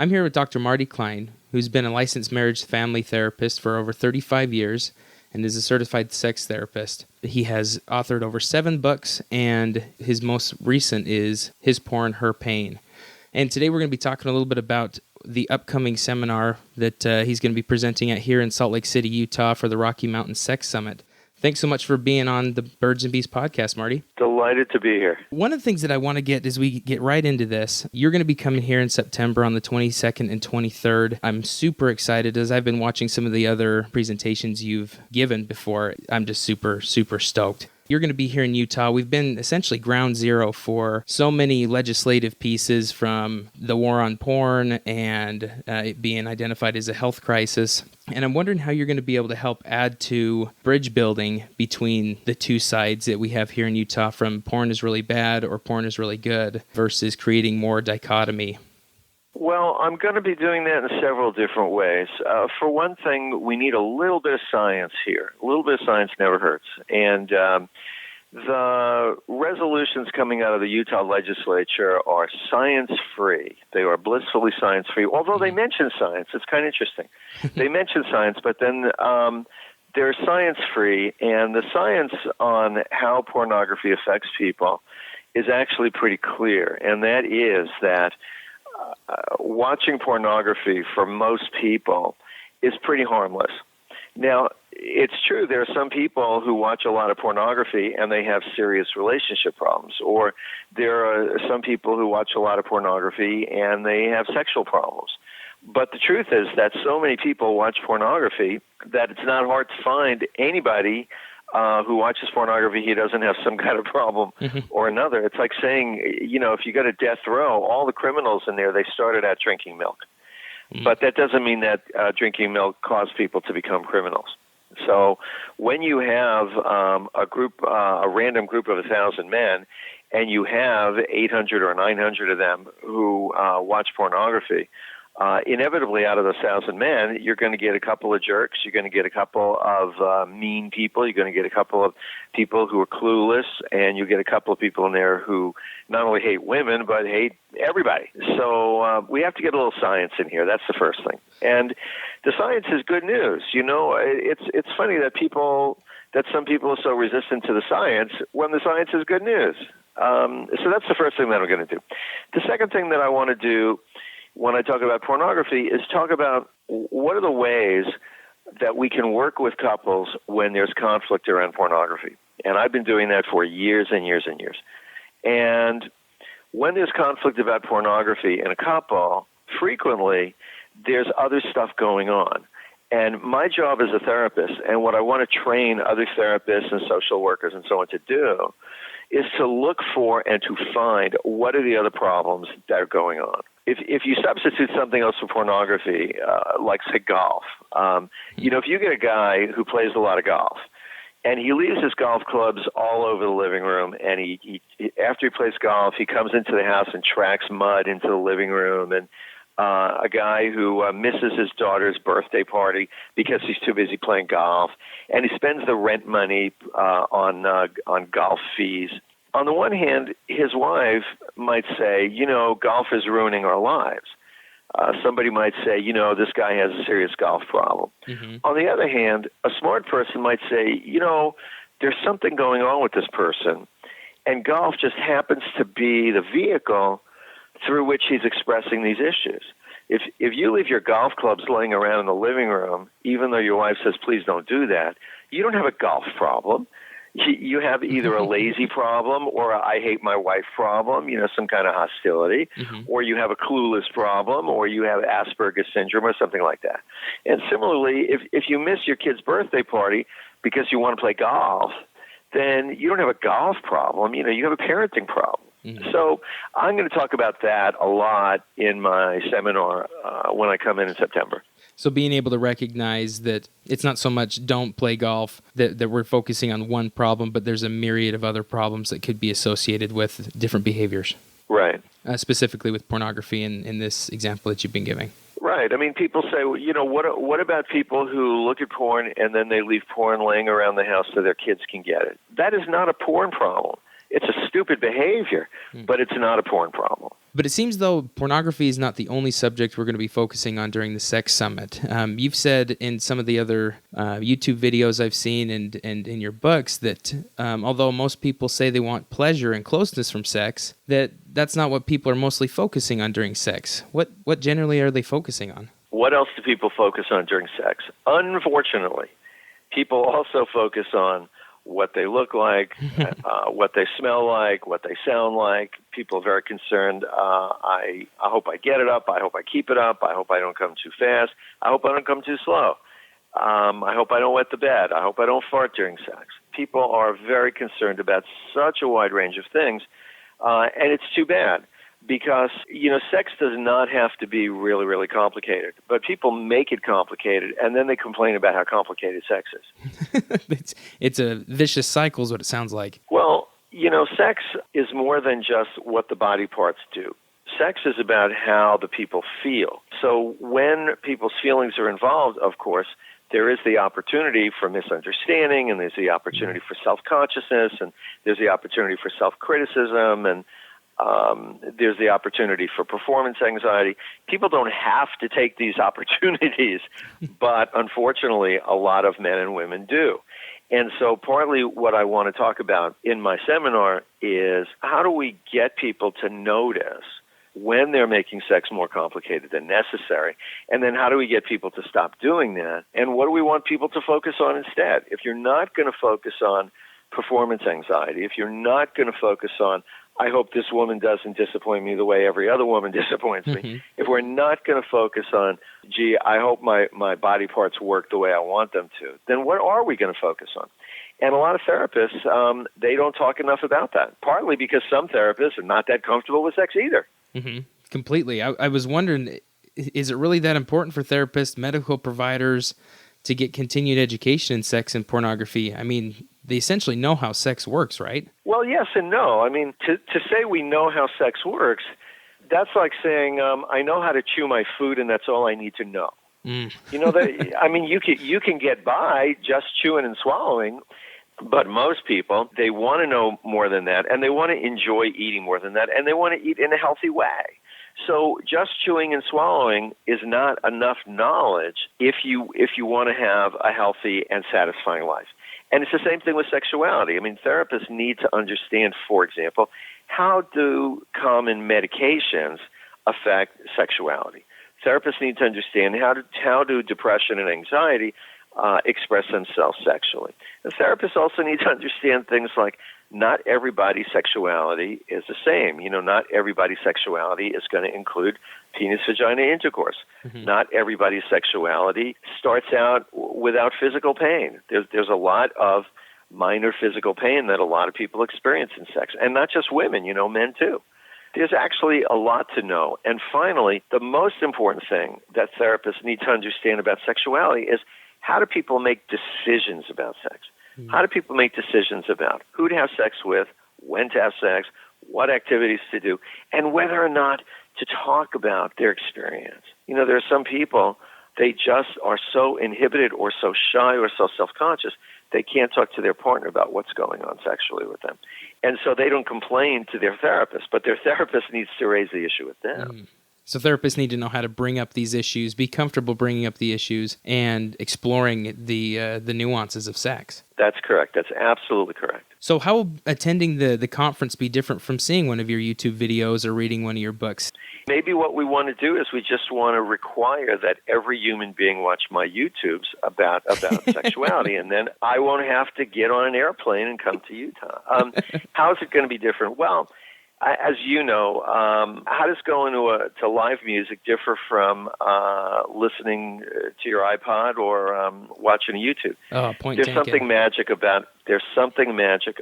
I'm here with Dr. Marty Klein, who's been a licensed marriage family therapist for over 35 years and is a certified sex therapist. He has authored over 7 books, and his most recent is His Porn, Her Pain. And today we're going to be talking a little bit about the upcoming seminar that he's going to be presenting at here in Salt Lake City, Utah for the Rocky Mountain Sex Summit. Thanks so much for being on the Birds and Bees podcast, Marty. Delighted to be here. One of the things that I want to get as we get right into this, you're going to be coming here in September on the 22nd and 23rd. I'm super excited as I've been watching some of the other presentations you've given before. I'm just super, super stoked. You're going to be here in Utah. We've been essentially ground zero for so many legislative pieces, from the war on porn and it being identified as a health crisis. And I'm wondering how you're going to be able to help add to bridge building between the two sides that we have here in Utah, from porn is really bad or porn is really good versus creating more dichotomy. Well, I'm going to be doing that in several different ways. For one thing, we need a little bit of science here. A little bit of science never hurts. And the resolutions coming out of the Utah legislature are science-free. They are blissfully science-free, although they mention science. It's kind of interesting. They mention science, but then they're science-free, and the science on how pornography affects people is actually pretty clear, and that is that watching pornography for most people is pretty harmless. Now, it's true there are some people who watch a lot of pornography and they have serious relationship problems, or there are some people who watch a lot of pornography and they have sexual problems. But the truth is that so many people watch pornography that it's not hard to find anybody who watches pornography, he doesn't have some kind of problem or another. It's like saying, if you go to death row, all the criminals in there, they started out drinking milk. But that doesn't mean that drinking milk caused people to become criminals. So when you have a random group of 1,000 men, and you have 800 or 900 of them who watch pornography, inevitably out of those 1,000 men, you're going to get a couple of jerks, you're going to get a couple of mean people, you're going to get a couple of people who are clueless, and you get a couple of people in there who not only hate women, but hate everybody. So we have to get a little science in here. That's the first thing. And the science is good news. It's funny that some people are so resistant to the science when the science is good news. So that's the first thing that I'm going to do. The second thing that I want to do when I talk about pornography is talk about what are the ways that we can work with couples when there's conflict around pornography. And I've been doing that for years and years and years. And when there's conflict about pornography in a couple, frequently there's other stuff going on. And my job as a therapist, and what I want to train other therapists and social workers and so on to do, is to look for and to find what are the other problems that are going on. If you substitute something else for pornography, like, say, golf, if you get a guy who plays a lot of golf, and he leaves his golf clubs all over the living room, and he after he plays golf, he comes into the house and tracks mud into the living room, and a guy who misses his daughter's birthday party because he's too busy playing golf, and he spends the rent money on golf fees. On the one hand, his wife might say, golf is ruining our lives. Somebody might say, this guy has a serious golf problem. On the other hand, a smart person might say, there's something going on with this person, and golf just happens to be the vehicle through which he's expressing these issues. If you leave your golf clubs laying around in the living room, even though your wife says, please don't do that, you don't have a golf problem. You have either a lazy problem or a I hate my wife problem, some kind of hostility, or you have a clueless problem, or you have Asperger's syndrome or something like that. And similarly, if you miss your kid's birthday party because you want to play golf, then you don't have a golf problem, you have a parenting problem. So I'm going to talk about that a lot in my seminar when I come in September. So being able to recognize that it's not so much don't play golf, that we're focusing on one problem, but there's a myriad of other problems that could be associated with different behaviors. Right. Specifically with pornography in this example that you've been giving. Right. I mean, people say, well, what about people who look at porn and then they leave porn laying around the house so their kids can get it? That is not a porn problem. It's a stupid behavior, but it's not a porn problem. But it seems, though, pornography is not the only subject we're going to be focusing on during the Sex Summit. You've said in some of the other YouTube videos I've seen and in your books that although most people say they want pleasure and closeness from sex, that's not what people are mostly focusing on during sex. What generally are they focusing on? What else do people focus on during sex? Unfortunately, people also focus on what they look like, what they smell like, what they sound like. People are very concerned. I hope I get it up. I hope I keep it up. I hope I don't come too fast. I hope I don't come too slow. I hope I don't wet the bed. I hope I don't fart during sex. People are very concerned about such a wide range of things, and it's too bad. Because, sex does not have to be really, really complicated. But people make it complicated, and then they complain about how complicated sex is. It's a vicious cycle is what it sounds like. Well, sex is more than just what the body parts do. Sex is about how the people feel. So when people's feelings are involved, of course, there is the opportunity for misunderstanding, and there's the opportunity for self-consciousness, and there's the opportunity for self-criticism, and there's the opportunity for performance anxiety. People don't have to take these opportunities, but unfortunately, a lot of men and women do. And so partly what I want to talk about in my seminar is how do we get people to notice when they're making sex more complicated than necessary, and then how do we get people to stop doing that, and what do we want people to focus on instead? If you're not going to focus on performance anxiety, if you're not going to focus on I hope this woman doesn't disappoint me the way every other woman disappoints me. If we're not going to focus on, gee, I hope my body parts work the way I want them to, then what are we going to focus on? And a lot of therapists, they don't talk enough about that, partly because some therapists are not that comfortable with sex either. Mm-hmm. Completely. I was wondering, is it really that important for therapists, medical providers, to get continued education in sex and pornography? I mean, they essentially know how sex works, right? Well, yes and no. I mean, to say we know how sex works, that's like saying, I know how to chew my food and that's all I need to know. Mm. You can get by just chewing and swallowing, but most people, they want to know more than that, and they want to enjoy eating more than that, and they want to eat in a healthy way. So just chewing and swallowing is not enough knowledge if you want to have a healthy and satisfying life. And it's the same thing with sexuality. I mean, therapists need to understand, for example, how do common medications affect sexuality? Therapists need to understand how do depression and anxiety express themselves sexually. And therapists also need to understand things like not everybody's sexuality is the same. Not everybody's sexuality is going to include penis-vagina intercourse. Mm-hmm. Not everybody's sexuality starts out without physical pain. There's a lot of minor physical pain that a lot of people experience in sex, and not just women, men too. There's actually a lot to know. And finally, the most important thing that therapists need to understand about sexuality is how do people make decisions about sex? How do people make decisions about who to have sex with, when to have sex, what activities to do, and whether or not to talk about their experience? There are some people, they just are so inhibited or so shy or so self-conscious, they can't talk to their partner about what's going on sexually with them. And so they don't complain to their therapist, but their therapist needs to raise the issue with them. So therapists need to know how to bring up these issues, be comfortable bringing up the issues, and exploring the nuances of sex. That's correct. That's absolutely correct. So how will attending the conference be different from seeing one of your YouTube videos or reading one of your books? Maybe what we want to do is we just want to require that every human being watch my YouTubes about sexuality, and then I won't have to get on an airplane and come to Utah. How is it going to be different? Well, as you know, how does going to live music differ from listening to your iPod or watching YouTube? There's something magic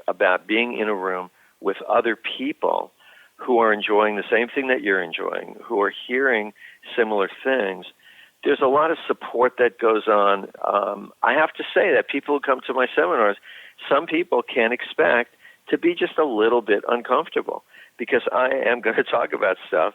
about being in a room with other people who are enjoying the same thing that you're enjoying, who are hearing similar things. There's a lot of support that goes on. I have to say that people who come to my seminars, some people can expect to be just a little bit uncomfortable, because I am going to talk about stuff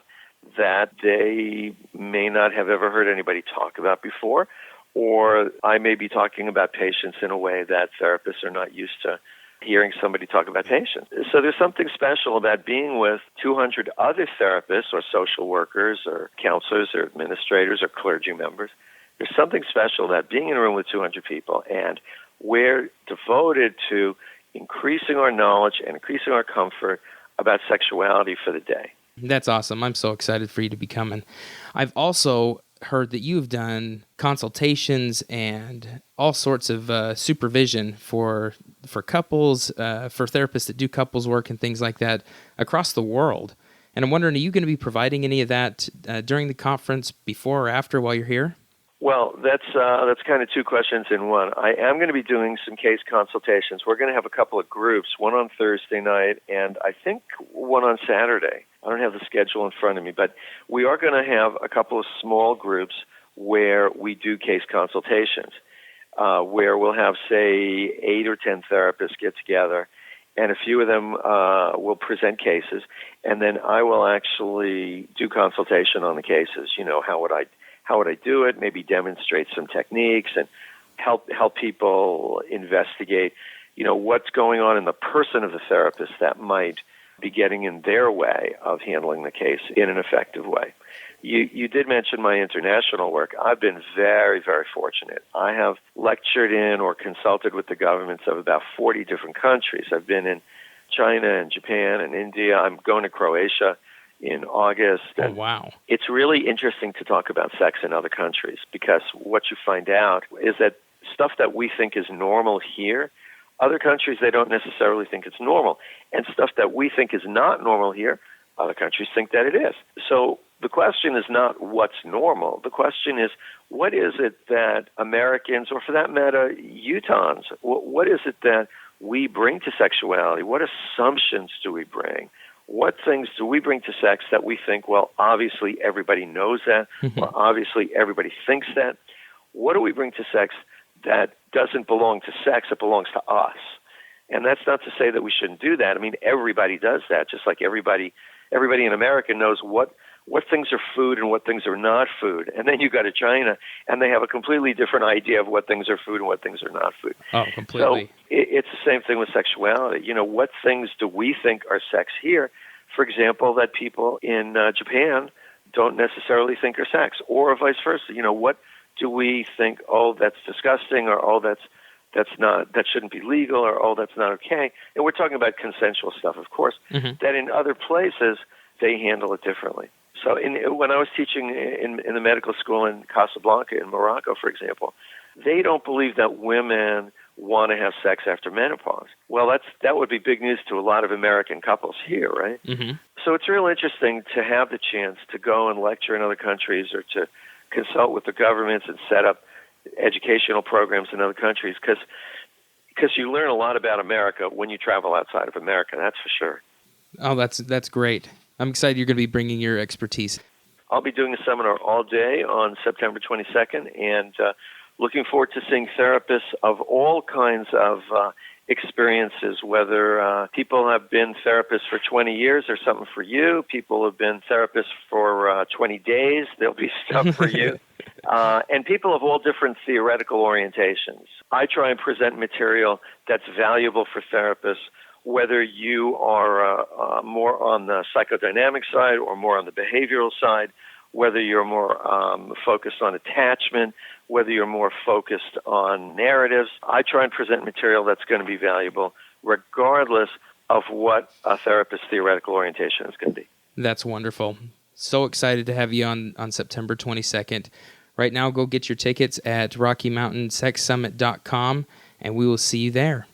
that they may not have ever heard anybody talk about before, or I may be talking about patients in a way that therapists are not used to hearing somebody talk about patients. So there's something special about being with 200 other therapists or social workers or counselors or administrators or clergy members. There's something special about being in a room with 200 people, and we're devoted to increasing our knowledge and increasing our comfort about sexuality for the day. That's awesome. I'm so excited for you to be coming. I've also heard that you've done consultations and all sorts of supervision for couples, for therapists that do couples work and things like that across the world. And I'm wondering, are you going to be providing any of that during the conference, before or after, while you're here? Well, that's kind of two questions in one. I am going to be doing some case consultations. We're going to have a couple of groups, one on Thursday night and I think one on Saturday. I don't have the schedule in front of me, but we are going to have a couple of small groups where we do case consultations, where we'll have, say, 8 or 10 therapists get together, and a few of them will present cases, and then I will actually do consultation on the cases. You know, how would I do it? Maybe demonstrate some techniques and help people investigate, you know, what's going on in the person of the therapist that might be getting in their way of handling the case in an effective way. You did mention my international work. I've been very, very fortunate. I have lectured in or consulted with the governments of about 40 different countries. I've been in China and Japan and India. I'm going to Croatia in August. Oh, wow. It's really interesting to talk about sex in other countries, because what you find out is that stuff that we think is normal here, other countries, they don't necessarily think it's normal. And stuff that we think is not normal here, other countries think that it is. So the question is not what's normal. The question is, what is it that Americans, or for that matter, Utahns, what is it that we bring to sexuality? What assumptions do we bring? What things do we bring to sex that we think, well, obviously everybody knows that, or obviously everybody thinks that? What do we bring to sex that doesn't belong to sex, it belongs to us? And that's not to say that we shouldn't do that. I mean, everybody does that, just like everybody in America knows what things are food and what things are not food. And then you go to China, and they have a completely different idea of what things are food and what things are not food. Oh, completely. So it's the same thing with sexuality. You know, what things do we think are sex here? For example, that people in Japan don't necessarily think are sex, or vice versa. You know, what do we think, oh, that's disgusting, or oh, that shouldn't be legal, or oh, that's not okay? And we're talking about consensual stuff, of course, that in other places they handle it differently. So when I was teaching in the medical school in Casablanca in Morocco, for example, they don't believe that women want to have sex after menopause. Well, that would be big news to a lot of American couples here, right? So it's real interesting to have the chance to go and lecture in other countries, or to consult with the governments and set up educational programs in other countries, because you learn a lot about America when you travel outside of America, that's for sure. Oh, that's great. I'm excited you're going to be bringing your expertise. I'll be doing a seminar all day on September 22nd, and looking forward to seeing therapists of all kinds of experiences, whether people have been therapists for 20 years or something for you, people have been therapists for 20 days, there'll be stuff for you, and people of all different theoretical orientations. I try and present material that's valuable for therapists, whether you are more on the psychodynamic side or more on the behavioral side, whether you're more focused on attachment, whether you're more focused on narratives. I try and present material that's going to be valuable regardless of what a therapist's theoretical orientation is going to be. That's wonderful. So excited to have you on September 22nd. Right now, go get your tickets at RockyMountainSexSummit.com, and we will see you there.